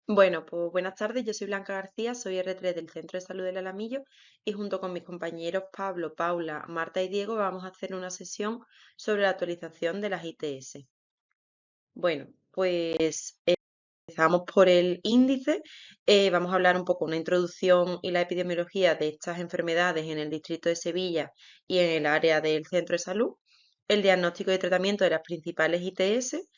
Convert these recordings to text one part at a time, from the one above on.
Bueno, pues buenas tardes, yo soy Blanca García, soy R3 del Centro de Salud del Alamillo y junto con mis compañeros Pablo, Paula, Marta y Diego vamos a hacer una sesión sobre la actualización de las ITS. Bueno, pues empezamos por el índice, vamos a hablar un poco una introducción y la epidemiología de estas enfermedades en el distrito de Sevilla y en el área del centro de salud, el diagnóstico y tratamiento de las principales ITS.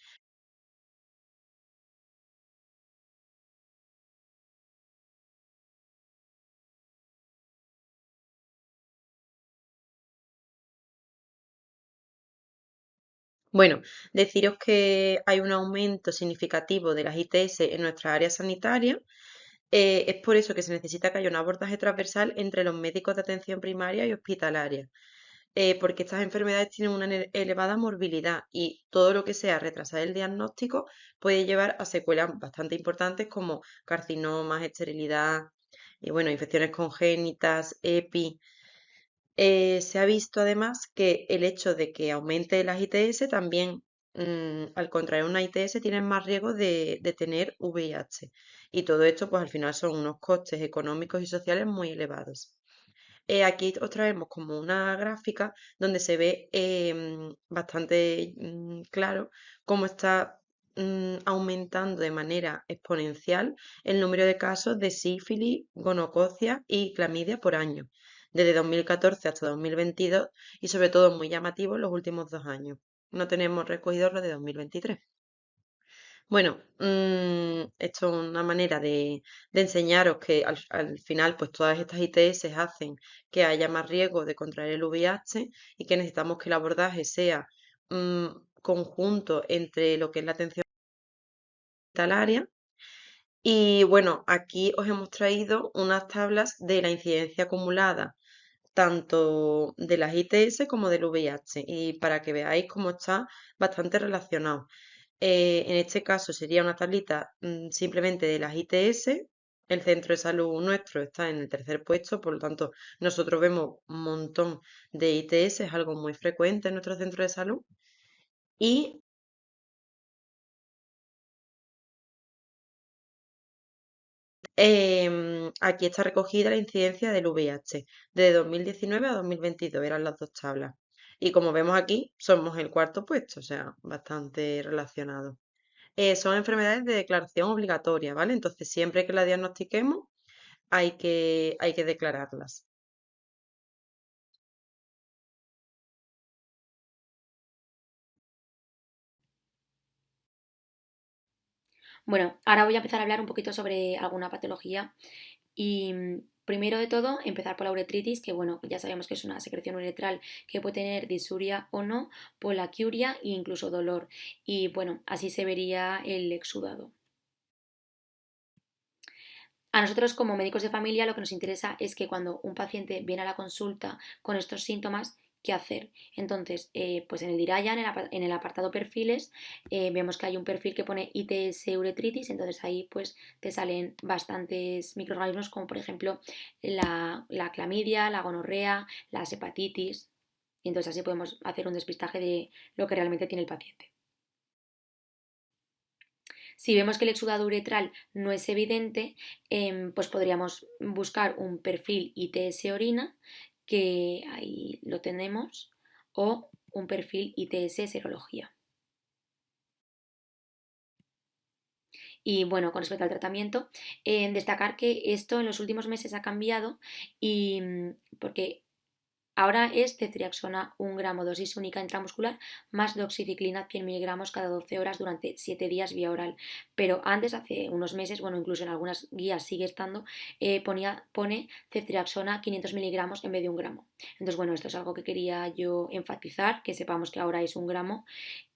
Bueno, deciros que hay un aumento significativo de las ITS en nuestra área sanitaria. Es por eso que se necesita que haya un abordaje transversal entre los médicos de atención primaria y hospitalaria, porque estas enfermedades tienen una elevada morbilidad y todo lo que sea retrasar el diagnóstico puede llevar a secuelas bastante importantes como carcinomas, esterilidad y bueno, infecciones congénitas, EPI. Se ha visto además que el hecho de que aumente las ITS también, al contraer una ITS, tienen más riesgo de tener VIH. Y todo esto, pues al final son unos costes económicos y sociales muy elevados. Aquí os traemos como una gráfica donde se ve bastante claro cómo está aumentando de manera exponencial el número de casos de sífilis, gonococia y clamidia por año, desde 2014 hasta 2022 y sobre todo muy llamativo en los últimos 2 años. No tenemos recogido los de 2023. Bueno, esto es una manera de enseñaros que al final pues todas estas ITS hacen que haya más riesgo de contraer el VIH y que necesitamos que el abordaje sea mm, conjunto entre lo que es la atención hospitalaria. Y bueno, aquí os hemos traído unas tablas de la incidencia acumulada tanto de las ITS como del VIH y para que veáis cómo está bastante relacionado. En este caso sería una tablita simplemente de las ITS. El centro de salud nuestro está en el tercer puesto, por lo tanto nosotros vemos un montón de ITS, es algo muy frecuente en nuestro centro de salud. Y aquí está recogida la incidencia del VIH de 2019 a 2022, eran las dos tablas. Y como vemos aquí, somos el cuarto puesto, o sea, bastante relacionado. Son enfermedades de declaración obligatoria, ¿vale? Entonces, siempre que la diagnostiquemos, hay que declararlas. Bueno, ahora voy a empezar a hablar un poquito sobre alguna patología y primero de todo empezar por la uretritis, que bueno, ya sabemos que es una secreción uretral que puede tener disuria o no, poliaquiuria e incluso dolor. Y bueno, así se vería el exudado. A nosotros como médicos de familia lo que nos interesa es que cuando un paciente viene a la consulta con estos síntomas, ¿qué hacer? Entonces, pues en el DIRAYA, en el apartado perfiles, vemos que hay un perfil que pone ITS uretritis, entonces ahí pues te salen bastantes microorganismos como por ejemplo la clamidia, la gonorrea, las hepatitis, y entonces así podemos hacer un despistaje de lo que realmente tiene el paciente. Si vemos que el exudado uretral no es evidente, pues podríamos buscar un perfil ITS orina, que ahí lo tenemos, o un perfil ITS serología. Y bueno, con respecto al tratamiento, destacar que esto en los últimos meses ha cambiado y porque ahora es ceftriaxona 1 gramo dosis única intramuscular más doxiciclina 100 miligramos cada 12 horas durante 7 días vía oral. Pero antes, hace unos meses, bueno, incluso en algunas guías sigue estando, pone ceftriaxona 500 miligramos en vez de 1 gramo. Entonces, bueno, esto es algo que quería yo enfatizar, que sepamos que ahora es 1 gramo.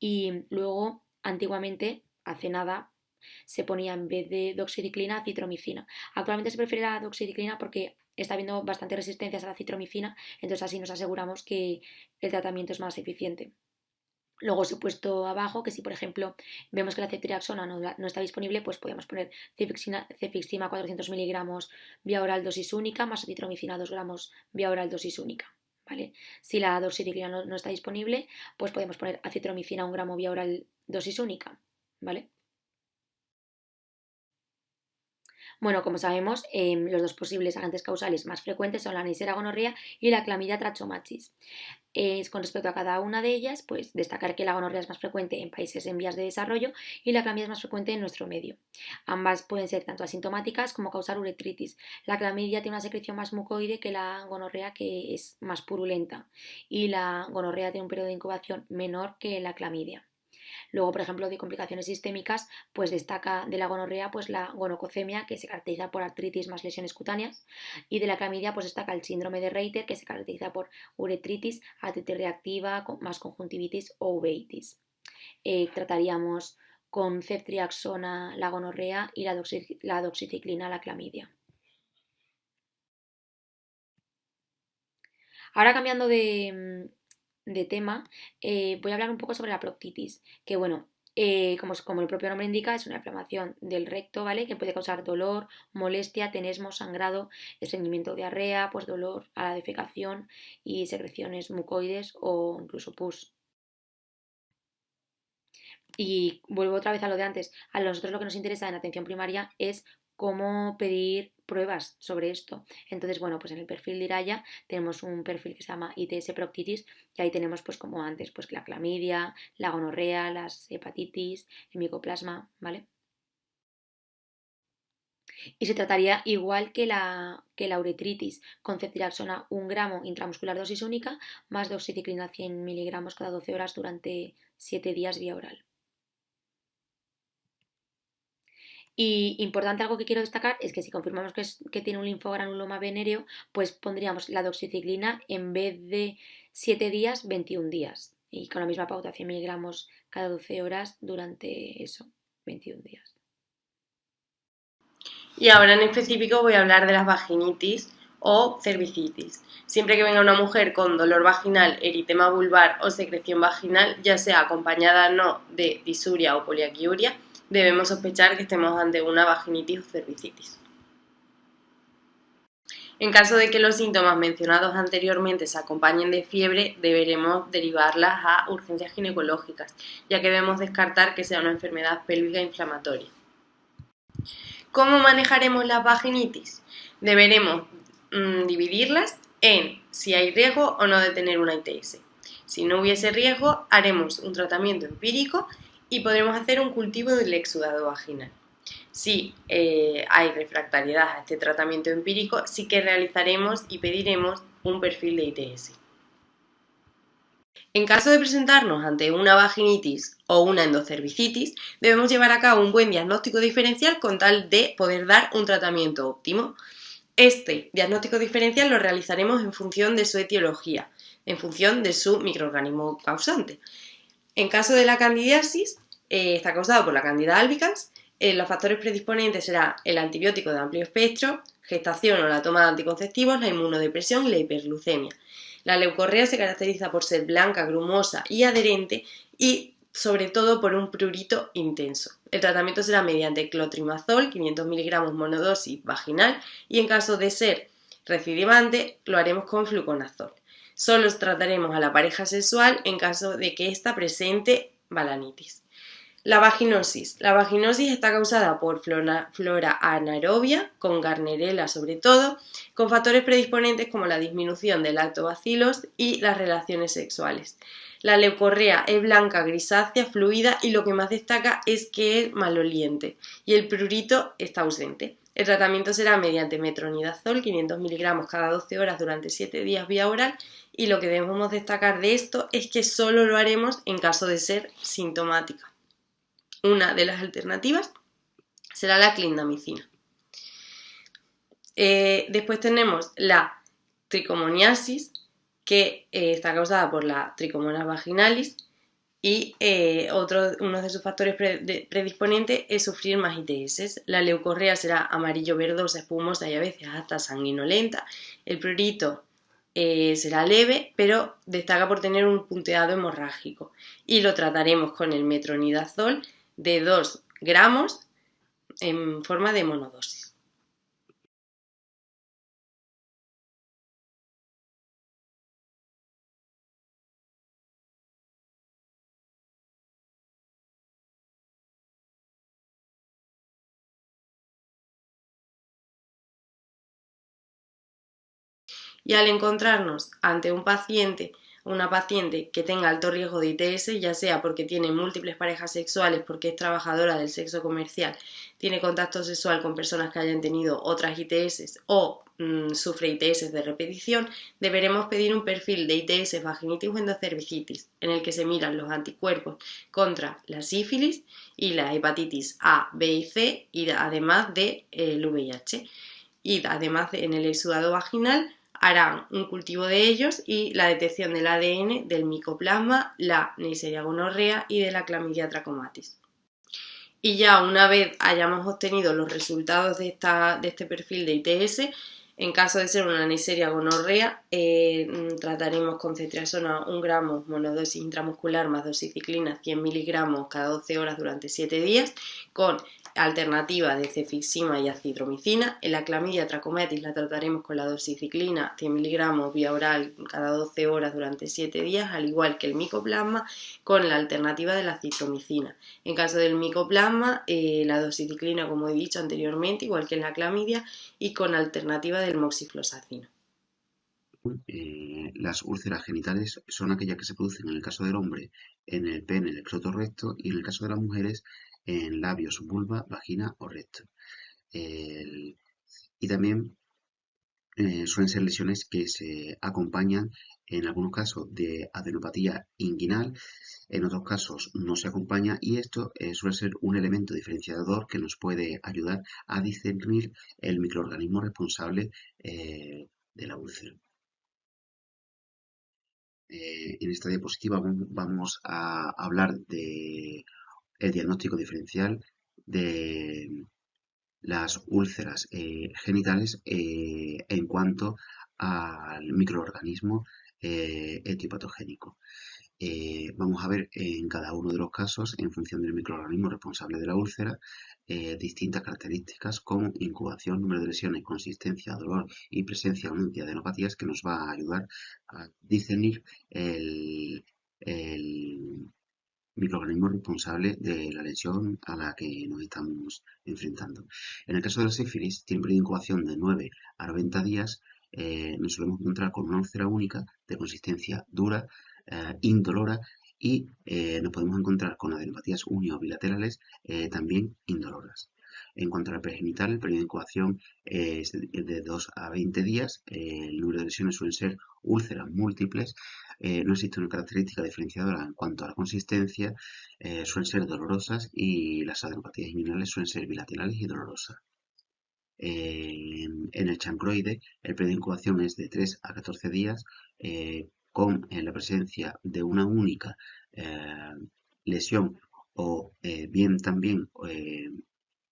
Y luego, antiguamente, hace nada, se ponía en vez de doxiciclina citromicina. Actualmente se prefiere la doxiciclina porque está habiendo bastantes resistencias a la citromicina, entonces así nos aseguramos que el tratamiento es más eficiente. Luego os he puesto abajo que si, por ejemplo, vemos que la ceftriaxona no está disponible, pues podemos poner cefixima 400 miligramos vía oral dosis única más citromicina 2 gramos vía oral dosis única. ¿Vale? Si la doxiciclina no está disponible, pues podemos poner acitromicina 1 gramo vía oral dosis única. ¿Vale? Bueno, como sabemos, los dos posibles agentes causales más frecuentes son la Neisseria gonorrea y la Chlamydia trachomatis. Con respecto a cada una de ellas, pues destacar que la gonorrea es más frecuente en países en vías de desarrollo y la clamidia es más frecuente en nuestro medio. Ambas pueden ser tanto asintomáticas como causar uretritis. La clamidia tiene una secreción más mucoide que la gonorrea, que es más purulenta, y la gonorrea tiene un periodo de incubación menor que la clamidia. Luego, por ejemplo, de complicaciones sistémicas, pues destaca de la gonorrea pues la gonococemia, que se caracteriza por artritis más lesiones cutáneas, y de la clamidia pues destaca el síndrome de Reiter, que se caracteriza por uretritis, artritis reactiva, más conjuntivitis o uveitis. Trataríamos con ceftriaxona la gonorrea y la doxiciclina la clamidia. Ahora cambiando de tema, voy a hablar un poco sobre la proctitis, que bueno, como el propio nombre indica, es una inflamación del recto, ¿vale? Que puede causar dolor, molestia, tenesmo, sangrado, estreñimiento, diarrea, pues dolor a la defecación y secreciones mucoides o incluso pus. Y vuelvo otra vez a lo de antes. A nosotros lo que nos interesa en atención primaria es cómo pedir pruebas sobre esto. Entonces, bueno, pues en el perfil de Iraya tenemos un perfil que se llama ITS Proctitis y ahí tenemos, pues como antes, pues la clamidia, la gonorrea, las hepatitis, el micoplasma, ¿vale? Y se trataría igual que la uretritis, con ceftriaxona 1 gramo intramuscular dosis única, más doxiciclina 100 miligramos cada 12 horas durante 7 días vía oral. Y importante, algo que quiero destacar es que si confirmamos que tiene un linfogranuloma venéreo, pues pondríamos la doxiciclina en vez de 7 días, 21 días. Y con la misma pauta, 100 miligramos cada 12 horas durante eso, 21 días. Y ahora en específico voy a hablar de las vaginitis o cervicitis. Siempre que venga una mujer con dolor vaginal, eritema vulvar o secreción vaginal, ya sea acompañada o no de disuria o poliaquiuria, debemos sospechar que estemos ante una vaginitis o cervicitis. En caso de que los síntomas mencionados anteriormente se acompañen de fiebre, deberemos derivarlas a urgencias ginecológicas, ya que debemos descartar que sea una enfermedad pélvica inflamatoria. ¿Cómo manejaremos las vaginitis? Deberemos dividirlas en si hay riesgo o no de tener una ITS. Si no hubiese riesgo, haremos un tratamiento empírico y podremos hacer un cultivo del exudado vaginal. Si hay refractariedad a este tratamiento empírico, sí que realizaremos y pediremos un perfil de ITS. En caso de presentarnos ante una vaginitis o una endocervicitis, debemos llevar a cabo un buen diagnóstico diferencial con tal de poder dar un tratamiento óptimo. Este diagnóstico diferencial lo realizaremos en función de su etiología, en función de su microorganismo causante. En caso de la candidiasis, está causado por la Candida albicans. Los factores predisponentes serán el antibiótico de amplio espectro, gestación o la toma de anticonceptivos, la inmunodepresión y la hiperglucemia. La leucorrea se caracteriza por ser blanca, grumosa y adherente y sobre todo por un prurito intenso. El tratamiento será mediante clotrimazol, 500 miligramos monodosis vaginal, y en caso de ser recidivante lo haremos con fluconazol. Solo trataremos a la pareja sexual en caso de que ésta presente balanitis. La vaginosis. La vaginosis está causada por flora anaerobia, con Gardnerella sobre todo, con factores predisponentes como la disminución de lactobacilos y las relaciones sexuales. La leucorrea es blanca, grisácea, fluida y lo que más destaca es que es maloliente y el prurito está ausente. El tratamiento será mediante metronidazol, 500 miligramos cada 12 horas durante 7 días vía oral, y lo que debemos destacar de esto es que solo lo haremos en caso de ser sintomática. Una de las alternativas será la clindamicina. Después tenemos la tricomoniasis, que está causada por la tricomonas vaginalis, y uno de sus factores predisponentes es sufrir más ITS. La leucorrea será amarillo verdosa, espumosa y a veces hasta sanguinolenta. El prurito será leve, pero destaca por tener un punteado hemorrágico. Y lo trataremos con el metronidazol de 2 gramos en forma de monodosis. Y al encontrarnos ante una paciente que tenga alto riesgo de ITS, ya sea porque tiene múltiples parejas sexuales, porque es trabajadora del sexo comercial, tiene contacto sexual con personas que hayan tenido otras ITS o sufre ITS de repetición, deberemos pedir un perfil de ITS, vaginitis o endocervicitis, en el que se miran los anticuerpos contra la sífilis y la hepatitis A, B y C, y además del VIH. Y además en el exudado vaginal harán un cultivo de ellos y la detección del ADN del micoplasma, la Neisseria gonorrea y de la clamidia trachomatis. Y ya una vez hayamos obtenido los resultados de este perfil de ITS, en caso de ser una Neisseria gonorrea, trataremos con cetriaxona 1 gramo monodosis intramuscular más doxiciclina 100 miligramos cada 12 horas durante 7 días, con alternativa de cefixima y azithromicina. En la clamidia trachomatis la trataremos con la doxiciclina 100 miligramos vía oral cada 12 horas durante 7 días, al igual que el micoplasma, con la alternativa de la azithromicina. En caso del micoplasma, la doxiciclina, como he dicho anteriormente, igual que en la clamidia, y con alternativa del moxifloxacino. Las úlceras genitales son aquellas que se producen en el caso del hombre en el pene, el escroto recto, y en el caso de las mujeres en labios, vulva, vagina o recto. Y también suelen ser lesiones que se acompañan en algunos casos de adenopatía inguinal, en otros casos no se acompaña, y esto suele ser un elemento diferenciador que nos puede ayudar a discernir el microorganismo responsable de la úlcera. En esta diapositiva vamos a hablar de el diagnóstico diferencial de las úlceras genitales en cuanto al microorganismo etiopatogénico. Vamos a ver en cada uno de los casos, en función del microorganismo responsable de la úlcera, distintas características como incubación, número de lesiones, consistencia, dolor y presencia o ausencia de adenopatías, que nos va a ayudar a discernir el microorganismo responsable de la lesión a la que nos estamos enfrentando. En el caso de la sífilis, tiene un periodo de incubación de 9 a 90 días. Nos solemos encontrar con una úlcera única de consistencia dura, indolora, y nos podemos encontrar con adenopatías unio bilaterales también indoloras. En cuanto a la perigenital, el periodo de incubación es de 2 a 20 días. El número de lesiones suelen ser úlceras múltiples. No existe una característica diferenciadora en cuanto a la consistencia. Suelen ser dolorosas, y las adenopatías inguinales suelen ser bilaterales y dolorosas. En el chancroide, el periodo de incubación es de 3 a 14 días, con la presencia de una única lesión o bien también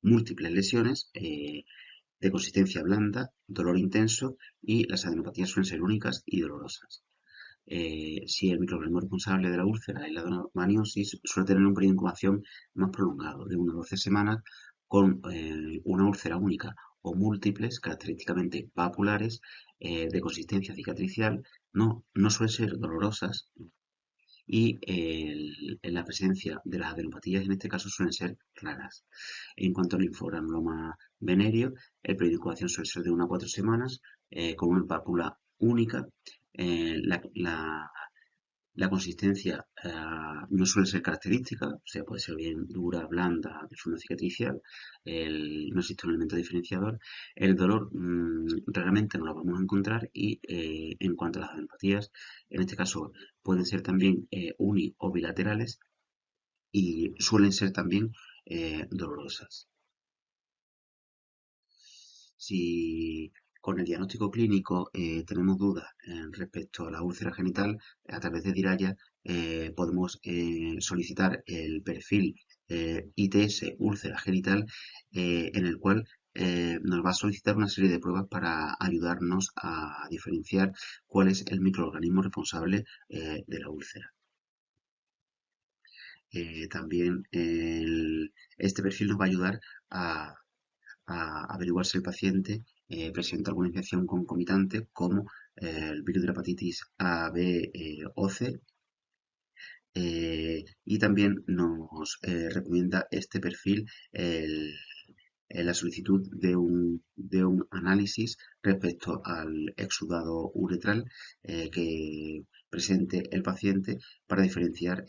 múltiples lesiones de consistencia blanda, dolor intenso, y las adenopatías suelen ser únicas y dolorosas. Si el microorganismo responsable de la úlcera es la adenomyosis, suele tener un periodo de incubación más prolongado, de 1 a 12 semanas, con una úlcera única o múltiples, característicamente papulares, de consistencia cicatricial, no suelen ser dolorosas, y en la presencia de las adenopatías en este caso suelen ser raras. En cuanto al linfogranuloma venéreo, el periodo de incubación suele ser de 1 a 4 semanas, con una pápula única. La consistencia no suele ser característica, o sea, puede ser bien dura, blanda, de forma cicatricial. No existe un elemento diferenciador. El dolor raramente no lo vamos a encontrar, y en cuanto a las adenopatías, en este caso pueden ser también uni o bilaterales, y suelen ser también dolorosas. Si con el diagnóstico clínico tenemos dudas respecto a la úlcera genital, a través de Diraya podemos solicitar el perfil ITS úlcera genital, en el cual nos va a solicitar una serie de pruebas para ayudarnos a diferenciar cuál es el microorganismo responsable de la úlcera. También este perfil nos va a ayudar a averiguar si el paciente presenta alguna infección concomitante, como el virus de la hepatitis A, B o C, y también nos recomienda este perfil la solicitud de un análisis respecto al exudado uretral que presente el paciente para diferenciar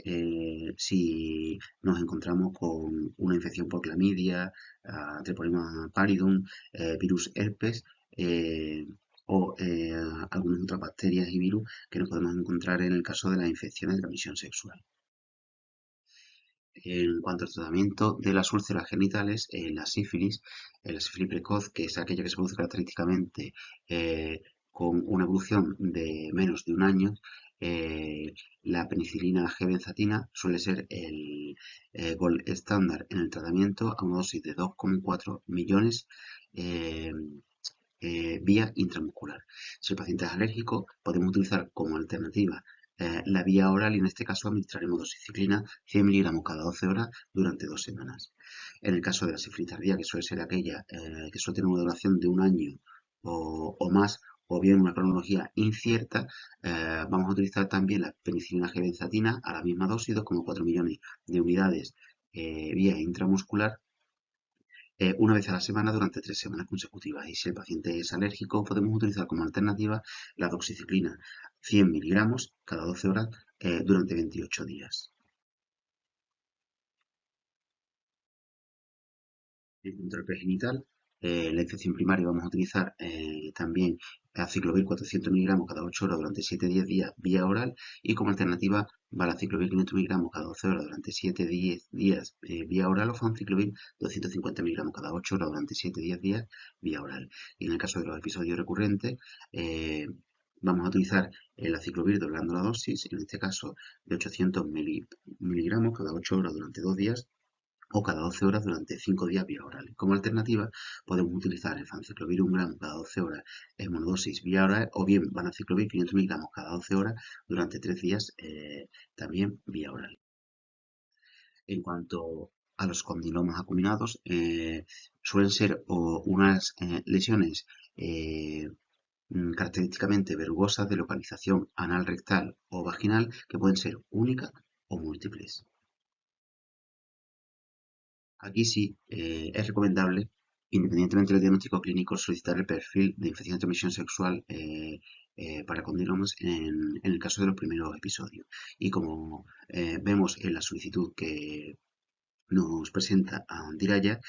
si nos encontramos con una infección por clamidia, Treponema pallidum, virus herpes o algunas otras bacterias y virus que nos podemos encontrar en el caso de las infecciones de transmisión sexual. En cuanto al tratamiento de las úlceras genitales, la sífilis precoz, que es aquella que se produce característicamente con una evolución de menos de un año, la penicilina G-benzatina suele ser el gold estándar en el tratamiento a una dosis de 2,4 millones eh, vía intramuscular. Si el paciente es alérgico, podemos utilizar como alternativa la vía oral y en este caso administraremos doxiciclina 100 miligramos cada 12 horas durante 2 semanas. En el caso de la sífilis tardía, que suele ser aquella que suele tener una duración de un año o más, o bien una cronología incierta, vamos a utilizar también la penicilina G-benzatina a la misma dosis, 2,4 millones de unidades vía intramuscular una vez a la semana durante 3 semanas consecutivas. Y si el paciente es alérgico, podemos utilizar como alternativa la doxiciclina 100 miligramos cada 12 horas durante 28 días. En cuanto al genital, la infección primaria vamos a utilizar también aciclovir 400 miligramos cada 8 horas durante 7-10 días vía oral y como alternativa valaciclovir 500 miligramos cada 12 horas durante 7-10 días vía oral o fanciclovir 250 miligramos cada 8 horas durante 7-10 días vía oral. Y en el caso de los episodios recurrentes, vamos a utilizar el aciclovir doblando la dosis, en este caso de 800 miligramos cada 8 horas durante 2 días o cada 12 horas durante 5 días vía oral. Como alternativa, podemos utilizar el fanciclovir 1 gramo cada 12 horas en monodosis vía oral o bien vanaciclovir 500 miligramos cada 12 horas durante 3 días también vía oral. En cuanto a los condilomas acuminados, suelen ser unas lesiones característicamente verrugosas de localización anal, rectal o vaginal que pueden ser únicas o múltiples. Aquí sí es recomendable, independientemente del diagnóstico clínico, solicitar el perfil de infección de transmisión sexual para condilomos en el caso de los primeros episodios. Y como vemos en la solicitud que nos presenta Diraya,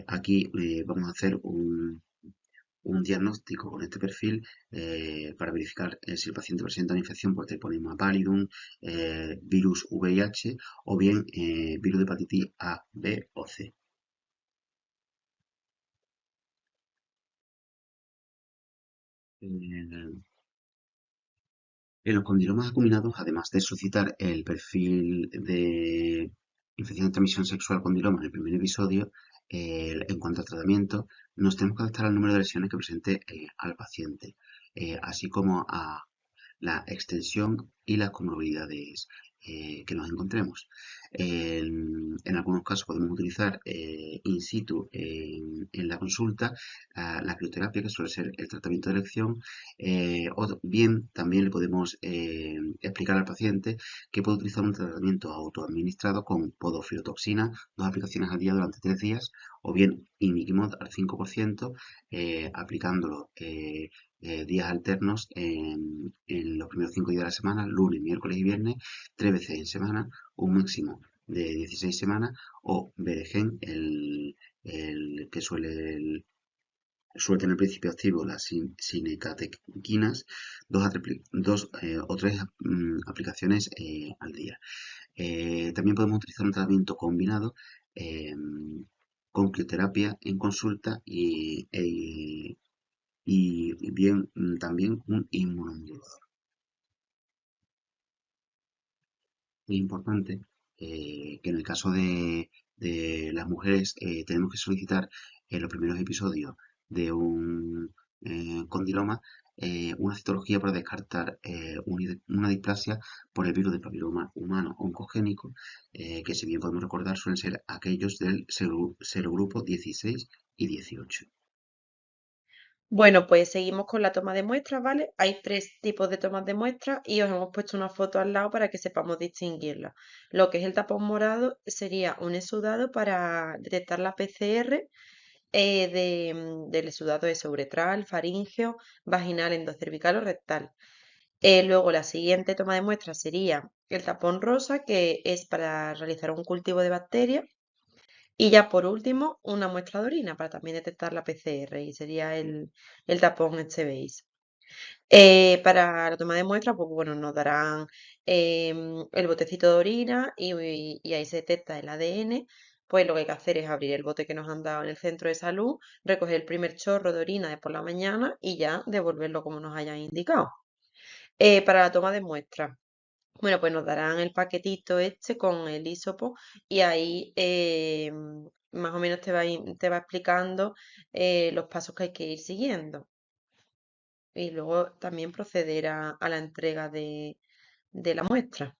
aquí vamos a hacer un diagnóstico con este perfil para verificar si el paciente presenta una infección por Treponema pallidum, virus VIH o bien virus de hepatitis A, B o C. Eh, En los condilomas acuminados, además de suscitar el perfil de infección de transmisión sexual condiloma en el primer episodio, en cuanto al tratamiento, nos tenemos que adaptar al número de lesiones que presente al paciente, así como a la extensión y las comorbilidades que nos encontremos. En algunos casos podemos utilizar in situ en la consulta la crioterapia, que suele ser el tratamiento de elección, o bien también le podemos explicar al paciente que puede utilizar un tratamiento autoadministrado con podofilotoxina, 2 aplicaciones al día durante 3 días, o bien imiquimod al 5%, aplicándolo días alternos en los primeros 5 días de la semana, lunes, miércoles y viernes, 3 veces en semana, un máximo de 16 semanas, o Beregen, el que suele tener principio activo las sinecatequinas, dos o tres aplicaciones al día. También podemos utilizar un tratamiento combinado con crioterapia en consulta y bien también un inmunomodulador. Es importante que en el caso de las mujeres tenemos que solicitar en los primeros episodios de un condiloma una citología para descartar una displasia por el virus del papiloma humano oncogénico, que si bien podemos recordar suelen ser aquellos del serogrupo 16 y 18. Bueno, pues seguimos con la toma de muestras, ¿vale? Hay tres tipos de tomas de muestras y os hemos puesto una foto al lado para que sepamos distinguirlas. Lo que es el tapón morado sería un exudado para detectar la PCR del exudado es uretral, faríngeo, vaginal, endocervical o rectal. Luego la siguiente toma de muestras sería el tapón rosa, que es para realizar un cultivo de bacterias. Y ya por último, una muestra de orina para también detectar la PCR y sería el tapón este beige. Para la toma de muestras, pues bueno, nos darán el botecito de orina y ahí se detecta el ADN. Pues lo que hay que hacer es abrir el bote que nos han dado en el centro de salud, recoger el primer chorro de orina de por la mañana y ya devolverlo como nos hayan indicado. Para la toma de muestras. Bueno, pues nos darán el paquetito este con el hisopo y ahí más o menos te va explicando los pasos que hay que ir siguiendo. Y luego también proceder a la entrega de la muestra.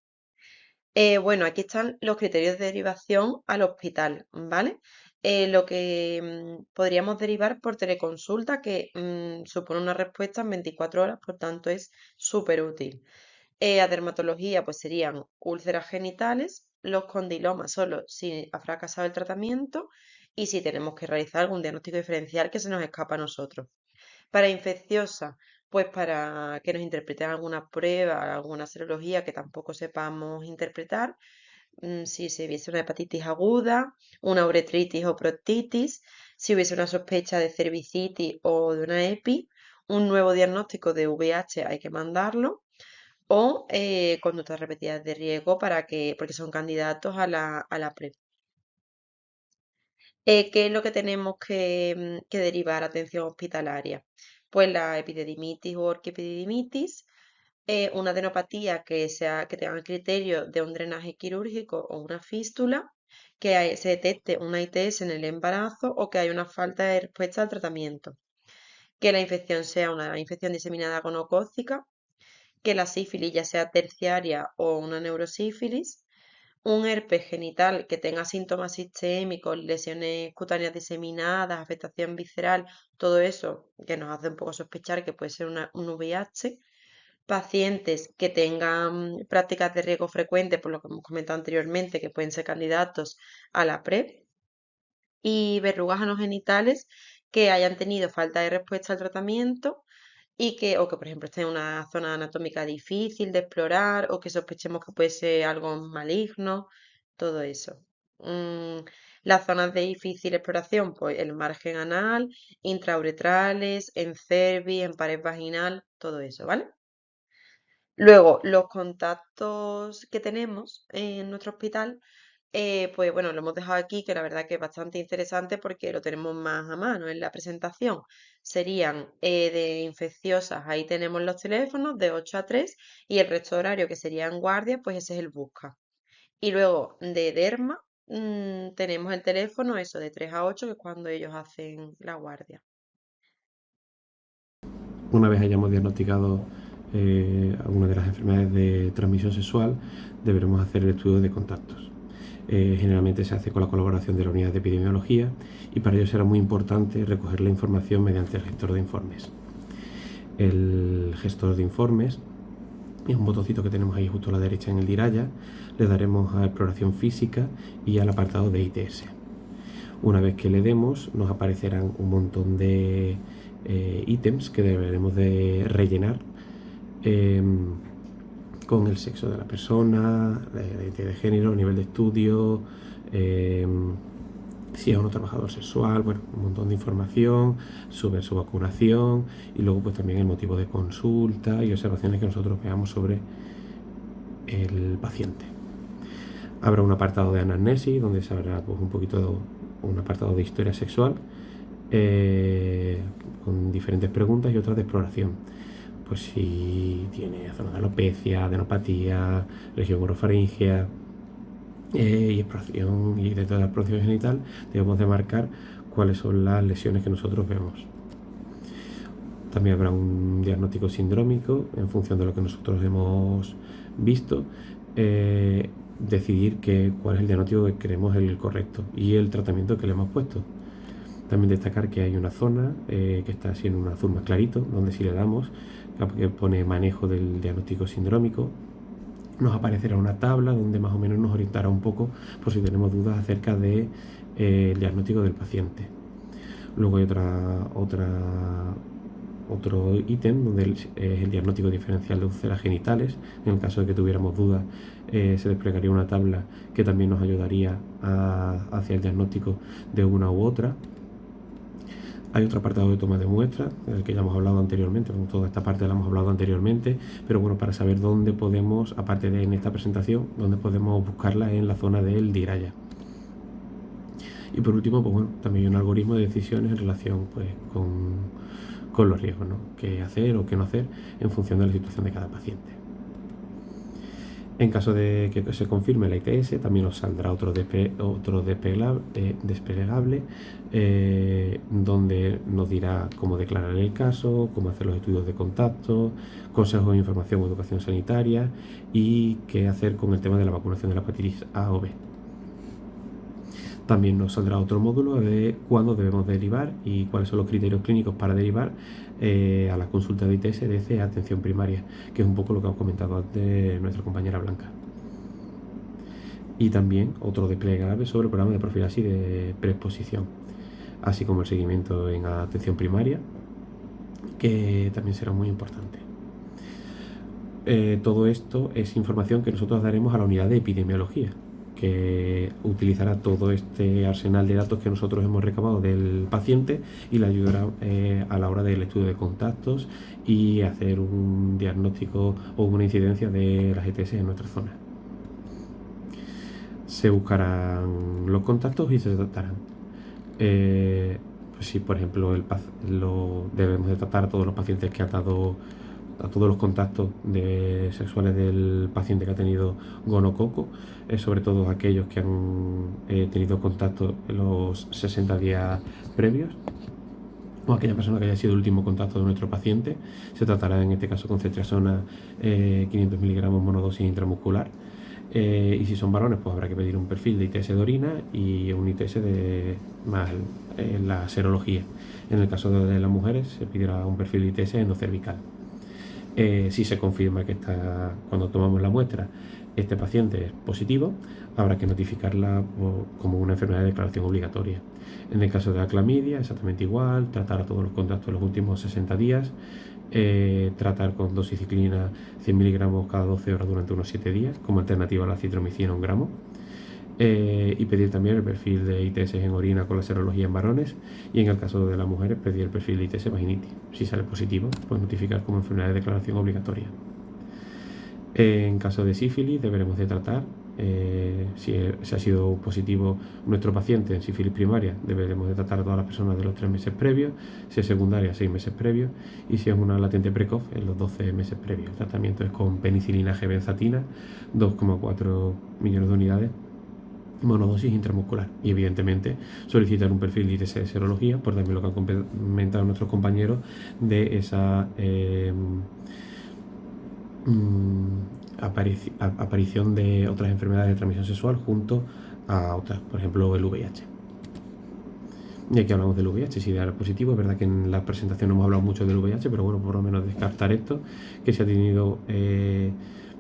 Bueno, aquí están los criterios de derivación al hospital, ¿vale? Lo que podríamos derivar por teleconsulta, que supone una respuesta en 24 horas, por tanto es súper útil. A dermatología, pues serían úlceras genitales, los condilomas solo si ha fracasado el tratamiento y si tenemos que realizar algún diagnóstico diferencial que se nos escapa a nosotros. Para infecciosa, pues para que nos interpreten alguna prueba, alguna serología que tampoco sepamos interpretar, si se hubiese una hepatitis aguda, una uretritis o proctitis, si hubiese una sospecha de cervicitis o de una EPI, un nuevo diagnóstico de VIH hay que mandarlo o conductas repetidas de riesgo porque son candidatos a la PrEP. ¿Qué es lo que tenemos que derivar a atención hospitalaria? Pues la epididimitis o orquiepididimitis, una adenopatía que tenga el criterio de un drenaje quirúrgico o una fístula, se detecte una ITS en el embarazo o que haya una falta de respuesta al tratamiento, que la infección sea una infección diseminada gonocócica, que la sífilis ya sea terciaria o una neurosífilis, un herpes genital que tenga síntomas sistémicos, lesiones cutáneas diseminadas, afectación visceral, todo eso que nos hace un poco sospechar que puede ser un VIH, pacientes que tengan prácticas de riesgo frecuente, por lo que hemos comentado anteriormente, que pueden ser candidatos a la PrEP, y verrugas anogenitales que hayan tenido falta de respuesta al tratamiento o que, por ejemplo, esté en una zona anatómica difícil de explorar o que sospechemos que puede ser algo maligno, todo eso. Mm, las zonas de difícil exploración, pues el margen anal, intrauretrales, en cervix, en pared vaginal, todo eso, ¿vale? Luego, los contactos que tenemos en nuestro hospital, pues bueno, lo hemos dejado aquí, que la verdad que es bastante interesante porque lo tenemos más a mano en la presentación. Serían de infecciosas, ahí tenemos los teléfonos de 8 a 3 y el resto de horario que sería en guardia, pues ese es el busca. Y luego de derma, tenemos el teléfono, eso, de 3 a 8 que es cuando ellos hacen la guardia. Una vez hayamos diagnosticado alguna de las enfermedades de transmisión sexual, deberemos hacer el estudio de contactos. Generalmente se hace con la colaboración de la unidad de epidemiología y para ello será muy importante recoger la información mediante el gestor de informes. El gestor de informes es un botoncito que tenemos ahí justo a la derecha en el DIRAYA. Le daremos a exploración física y al apartado de ITS. Una vez que le demos, nos aparecerán un montón de ítems que deberemos de rellenar con el sexo de la persona, la identidad de género, nivel de estudio, si es o no trabajador sexual, bueno, un montón de información sobre su vacunación y luego pues también el motivo de consulta y observaciones que nosotros veamos sobre el paciente. Habrá un apartado de anamnesis donde se habrá pues un apartado de historia sexual con diferentes preguntas y otras de exploración. Pues si tiene zona de alopecia, adenopatía, región orofaringea y exploración y dentro de la exploración genital debemos de marcar cuáles son las lesiones que nosotros vemos. También habrá un diagnóstico sindrómico en función de lo que nosotros hemos visto. Decidir cuál es el diagnóstico que creemos el correcto y el tratamiento que le hemos puesto. También destacar que hay una zona que está así en un azul más clarito, donde si le damos, que pone manejo del diagnóstico sindrómico, nos aparecerá una tabla donde más o menos nos orientará un poco por si tenemos dudas acerca del diagnóstico del paciente. Luego hay otro ítem donde es el diagnóstico diferencial de úlceras genitales. En el caso de que tuviéramos dudas, se desplegaría una tabla que también nos ayudaría hacia el diagnóstico de una u otra. Hay otro apartado de toma de muestras, del que ya hemos hablado anteriormente, toda esta parte la hemos hablado anteriormente, pero bueno, para saber dónde podemos, aparte de en esta presentación, dónde podemos buscarla en la zona del DIRAYA. Y por último, pues bueno, también hay un algoritmo de decisiones en relación pues, con los riesgos, ¿no? Qué hacer o qué no hacer en función de la situación de cada paciente. En caso de que se confirme la ITS, también nos saldrá otro desplegable donde nos dirá cómo declarar el caso, cómo hacer los estudios de contacto, consejos de información o educación sanitaria y qué hacer con el tema de la vacunación de la hepatitis A o B. También nos saldrá otro módulo de cuándo debemos derivar y cuáles son los criterios clínicos para derivar a la consulta de ITS desde atención primaria, que es un poco lo que ha comentado antes nuestra compañera Blanca. Y también otro desplegable sobre el programa de profilaxis de preexposición, así como el seguimiento en atención primaria, que también será muy importante. Todo esto es información que nosotros daremos a la unidad de epidemiología, que utilizará todo este arsenal de datos que nosotros hemos recabado del paciente y le ayudará a la hora del estudio de contactos y hacer un diagnóstico o una incidencia de las ETS en nuestra zona. Se buscarán los contactos y se tratarán. Pues si por ejemplo debemos de tratar a todos los pacientes que han dado a todos los contactos sexuales del paciente que ha tenido gonococo, sobre todo aquellos que han tenido contacto en los 60 días previos o aquella persona que haya sido el último contacto de nuestro paciente. Se tratará en este caso con ceftriaxona 500 miligramos monodosis intramuscular. Y si son varones, pues habrá que pedir un perfil de ITS de orina y un ITS más la serología. En el caso de las mujeres se pedirá un perfil de ITS endocervical. Si se confirma que cuando tomamos la muestra este paciente es positivo, habrá que notificarla como una enfermedad de declaración obligatoria. En el caso de la clamidia, exactamente igual, tratar a todos los contactos de los últimos 60 días, tratar con doxiciclina 100 miligramos cada 12 horas durante unos 7 días, como alternativa a la citromicina 1 gramo. Y pedir también el perfil de ITS en orina con la serología en varones, y en el caso de las mujeres pedir el perfil de ITS vaginitis. Si sale positivo, pues notificar como enfermedad de declaración obligatoria. En caso de sífilis deberemos de tratar, si ha sido positivo nuestro paciente en sífilis primaria, deberemos de tratar a todas las personas de los 3 meses previos, si es secundaria 6 meses previos, y si es una latente precoz en los 12 meses previos. El tratamiento es con penicilina G-benzatina, 2,4 millones de unidades, monodosis intramuscular, y evidentemente solicitar un perfil de ITS de serología, por también lo que han comentado nuestros compañeros de esa aparición de otras enfermedades de transmisión sexual junto a otras, por ejemplo el VIH. Y aquí hablamos del VIH, si da positivo. Es verdad que en la presentación no hemos hablado mucho del VIH, pero bueno, por lo menos descartar esto, que si ha tenido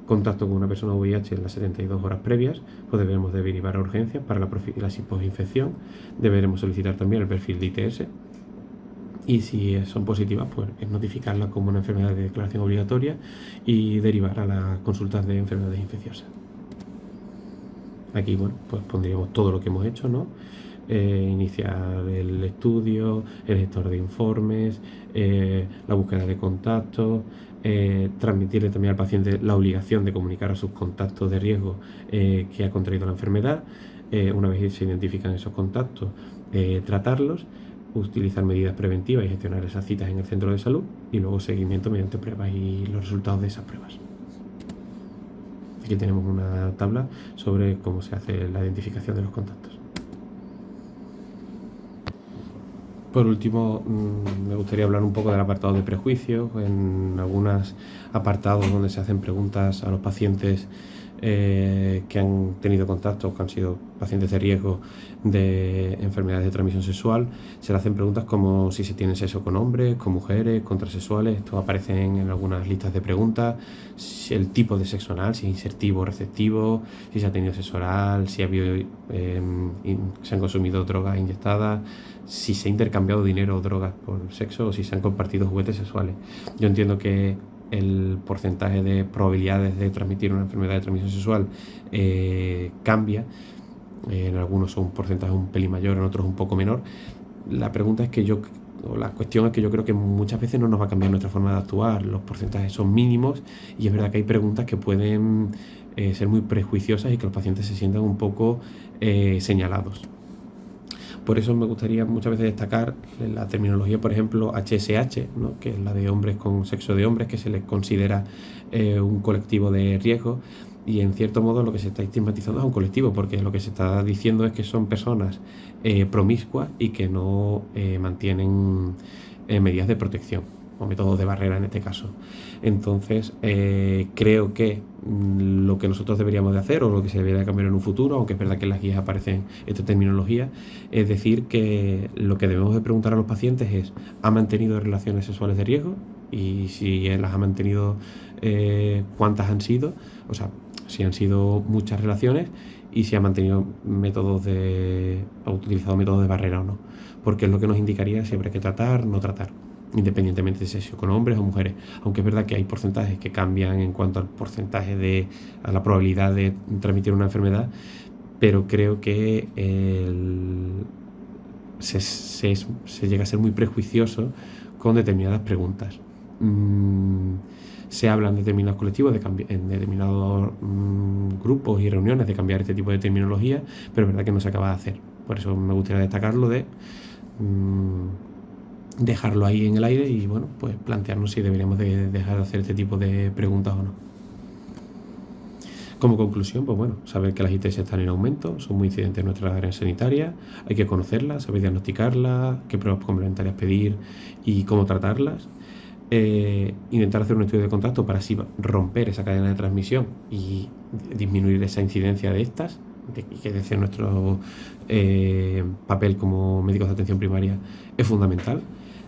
contacto con una persona VIH en las 72 horas previas, pues debemos de derivar a urgencias para la profilaxis posinfección. Deberemos solicitar también el perfil de ITS, y si son positivas, pues es notificarla como una enfermedad de declaración obligatoria y derivar a las consultas de enfermedades infecciosas. Aquí, bueno, pues pondríamos todo lo que hemos hecho, ¿no? Iniciar el estudio, el gestor de informes, la búsqueda de contactos, transmitirle también al paciente la obligación de comunicar a sus contactos de riesgo que ha contraído la enfermedad. Una vez se identifican esos contactos, tratarlos, utilizar medidas preventivas y gestionar esas citas en el centro de salud, y luego seguimiento mediante pruebas y los resultados de esas pruebas. Aquí tenemos una tabla sobre cómo se hace la identificación de los contactos. Por último, me gustaría hablar un poco del apartado de prejuicios. En algunos apartados donde se hacen preguntas a los pacientes que han tenido contacto, que han sido pacientes de riesgo de enfermedades de transmisión sexual, se le hacen preguntas como si se tiene sexo con hombres, con mujeres, con transexuales. Esto aparece en algunas listas de preguntas. Si el tipo de sexo anal, si es insertivo o receptivo, si se ha tenido sexo oral, si se han consumido drogas inyectadas, si se ha intercambiado dinero o drogas por sexo, o si se han compartido juguetes sexuales. Yo entiendo que el porcentaje de probabilidades de transmitir una enfermedad de transmisión sexual cambia. En algunos son un porcentaje un pelín mayor, en otros un poco menor. La pregunta es que la cuestión es que yo creo que muchas veces no nos va a cambiar nuestra forma de actuar. Los porcentajes son mínimos y es verdad que hay preguntas que pueden ser muy prejuiciosas y que los pacientes se sientan un poco señalados. Por eso me gustaría muchas veces destacar la terminología, por ejemplo, HSH, ¿no? Que es la de hombres con sexo de hombres, que se les considera un colectivo de riesgo, y en cierto modo lo que se está estigmatizando es un colectivo, porque lo que se está diciendo es que son personas promiscuas y que no mantienen medidas de protección o métodos de barrera en este caso. Entonces creo que lo que nosotros deberíamos de hacer, o lo que se debería cambiar en un futuro, aunque es verdad que en las guías aparecen esta terminología, es decir que lo que debemos de preguntar a los pacientes es: ¿ha mantenido relaciones sexuales de riesgo? Y si las ha mantenido, ¿cuántas han sido? O sea, si han sido muchas relaciones, y si ha mantenido ha utilizado métodos de barrera o no, porque es lo que nos indicaría siempre que tratar, no tratar, independientemente de sexo, con hombres o mujeres. Aunque es verdad que hay porcentajes que cambian en cuanto al porcentaje a la probabilidad de transmitir una enfermedad, pero creo que se llega a ser muy prejuicioso con determinadas preguntas. Se habla en determinados colectivos, en determinados grupos y reuniones, de cambiar este tipo de terminología, pero es verdad que no se acaba de hacer. Por eso me gustaría destacarlo, de dejarlo ahí en el aire y bueno, pues plantearnos si deberíamos de dejar de hacer este tipo de preguntas o no. Como conclusión, pues bueno, saber que las ITS están en aumento, son muy incidentes en nuestra área sanitaria, hay que conocerlas, saber diagnosticarlas, qué pruebas complementarias pedir y cómo tratarlas. Intentar hacer un estudio de contacto para así romper esa cadena de transmisión y disminuir esa incidencia de estas, que es decir, nuestro papel como médicos de atención primaria es fundamental.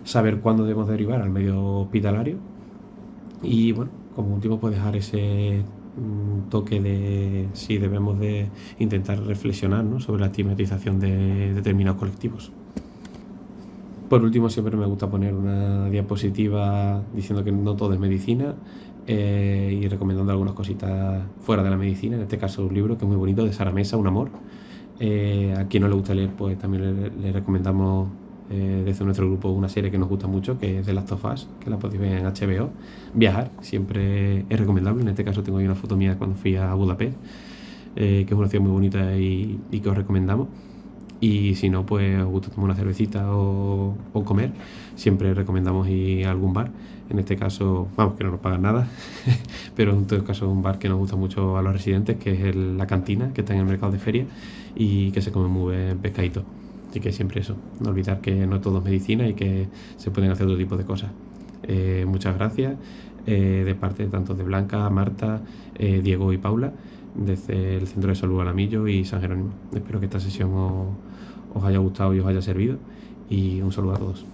Saber cuándo debemos derivar al medio hospitalario y bueno, como último, pues dejar ese toque de si debemos de intentar reflexionar, ¿no?, sobre la estigmatización de determinados colectivos. Por último, siempre me gusta poner una diapositiva diciendo que no todo es medicina y recomendando algunas cositas fuera de la medicina, en este caso un libro que es muy bonito, de Sara Mesa, Un amor. A quien no le gusta leer, pues también le recomendamos desde nuestro grupo una serie que nos gusta mucho, que es The Last of Us, que la podéis ver en HBO. Viajar siempre es recomendable, en este caso tengo ahí una foto mía cuando fui a Budapest, que es una ciudad muy bonita y que os recomendamos. Y si no, pues os gusta tomar una cervecita o comer, siempre recomendamos ir a algún bar. En este caso, vamos, que no nos pagan nada, pero en todo caso es un bar que nos gusta mucho a los residentes, que es La Cantina, que está en el mercado de feria y que se come muy buen pescadito. Así que siempre eso, no olvidar que no todo es medicina y que se pueden hacer otro tipo de cosas. Muchas gracias de parte tanto de Blanca, Marta, Diego y Paula, desde el Centro de Salud Alamillo y San Jerónimo. Espero que esta sesión os haya gustado y os haya servido, y un saludo a todos.